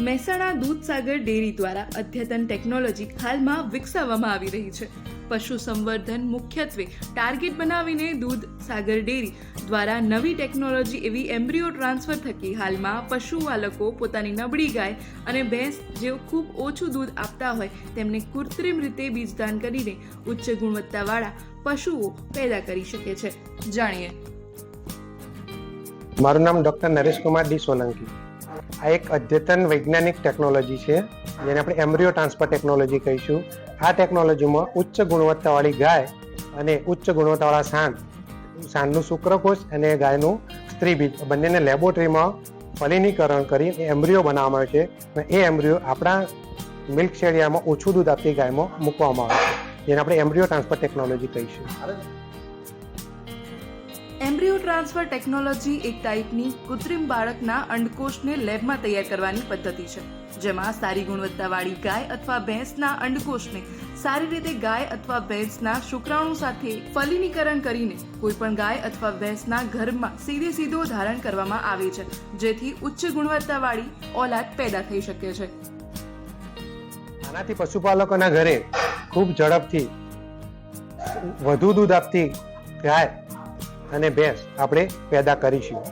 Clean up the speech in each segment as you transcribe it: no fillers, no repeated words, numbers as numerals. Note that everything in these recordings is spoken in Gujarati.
મહેસાણા દૂધસાગર ડેરી દ્વારા અદ્યતન ટેકનોલોજી હાલમાં વિકસાવવામાં આવી રહી છે. પશુ સંવર્ધન મુખ્યત્વે ટાર્ગેટ બનાવીને દૂધસાગર ડેરી દ્વારા નવી ટેકનોલોજી એવી એમ્બ્રિયો ટ્રાન્સફર થકી હાલમાં પશુપાલકો પોતાની નબળી ગાય અને ભેંસ જેઓ ખૂબ ઓછું દૂધ આપતા હોય તેમને કૃત્રિમ રીતે બીજદાન કરીને ઉચ્ચ ગુણવત્તાવાળા પશુઓ પેદા કરી શકે છે. જાણીએ. મારું નામ ડૉક્ટર નરેશકુમાર ડી સોલંકી. આ એક અદ્યતન વૈજ્ઞાનિક ટેકનોલોજી છે જેને આપણે એમ્બ્રિયો ટ્રાન્સફર ટેકનોલોજી કહીશું. આ ટેકનોલોજીમાં ઉચ્ચ ગુણવત્તાવાળી ગાય અને ઉચ્ચ ગુણવત્તાવાળા સાંડનું શુક્રકોષ અને ગાયનું સ્ત્રીબીજ બંનેને લેબોરેટરીમાં ફલિનીકરણ કરી એમ્બ્રિયો બનાવવામાં આવે છે. એ એમ્બ્રિયો આપણા મિલ્ક શેડિયામાં ઓછું દૂધ આપતી ગાયમાં મૂકવામાં આવે છે, જેને આપણે એમ્બ્રિયો ટ્રાન્સફર ટેકનોલોજી કહીશું. એમ્બ્રિયો ટ્રાન્સફર ટેકનોલોજી એક ટાઈપની કૃત્રિમ બાળકના અંડકોષને લેબમાં તૈયાર કરવાની પદ્ધતિ છે, જેમાં સારી ગુણવત્તાવાળી ગાય અથવા ભેંસના અંડકોષને સારી રીતે ગાય અથવા ભેંસના શુક્રાણુ સાથે ફલિનીકરણ કરીને કોઈપણ ગાય અથવા ભેંસના ગર્ભમાં સીધો ધારણ કરવામાં આવે છે, જેથી ઉચ્ચ ગુણવત્તાવાળી ઓલાદ પેદા થઈ શકે છે. આનાથી પશુપાલકોના ઘરે ખૂબ ઝડપથી વધુ દૂધ આપતી ગાય અને ભેંસ આપણે પેદા કરીશું.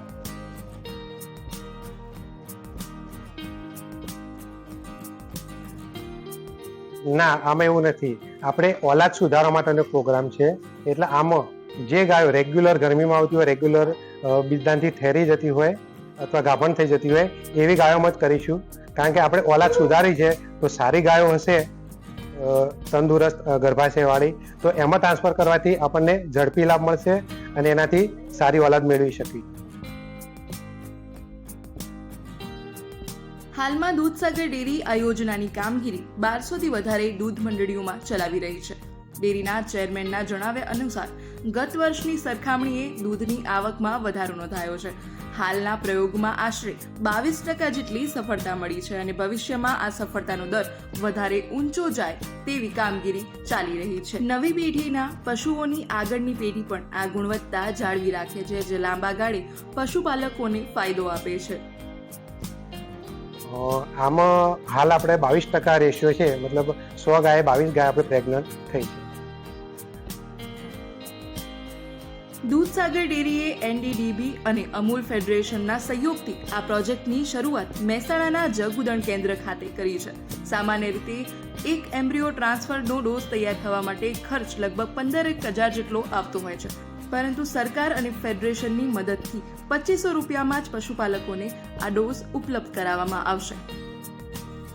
ના, આમાં એવું નથી. આપણે ઓલાદ સુધારવા માટેનો પ્રોગ્રામ છે. એટલે આમાં જે ગાયો રેગ્યુલર ગરમીમાં આવતી હોય, રેગ્યુલર બીજદાનથી ઠેરી જતી હોય અથવા ગાભણ થઈ જતી હોય એવી ગાયોમાં જ કરીશું. કારણ કે આપણે ઓલાદ સુધારી છે તો સારી ગાયો હશે તંદુરસ્ત ગર્ભાશયવાળી, તો એમાં ટ્રાન્સફર કરવાથી આપણને ઝડપી લાભ મળશે અને એનાથી સારી ઓલાદ મેળવી શકીએ. હાલમાં દૂધસાગર ડેરી આ યોજનાની કામગીરી 1200થી વધારે દૂધ મંડળીઓમાં ચલાવી રહી છે. ડેરીના ચેરમેનના જણાવ્યા અનુસાર ગત વર્ષની સરખામણીએ દૂધની આવકમાં વધારો નોંધાયો છે. હાલના પ્રયોગમાં આશરે 22% જેટલી સફળતા મળી છે અને ભવિષ્યમાં આ સફળતાનો દર વધારે ઊંચો જાય તેવી કામગીરી ચાલી રહી છે. નવી પેઢીના પશુઓની આગળની પેઢી પણ આ ગુણવત્તા જાળવી રાખે છે, જે લાંબા ગાળે પશુપાલકોને ફાયદો આપે છે. આમાં હાલ આપણે 22% રેશિયો છે, મતલબ 100 ગાય 22 ગાય આપણે પ્રેગ્નન્ટ થઈ છે. દૂધસાગર ડેરીએ એનડીડીબી અને અમૂલ ફેડરેશનના સહયોગથી આ પ્રોજેક્ટની શરૂઆત મહેસાણાના જગુદણ કેન્દ્ર ખાતે કરી છે. સામાન્ય રીતે એક એમ્બ્રિયો ટ્રાન્સફરનો ડોઝ તૈયાર થવા માટે ખર્ચ લગભગ 15,000 જેટલો આવતો હોય છે, પરંતુ સરકાર અને ફેડરેશનની મદદથી 2500 રૂપિયામાં જ પશુપાલકોને આ ડોઝ ઉપલબ્ધ કરાવવામાં આવશે.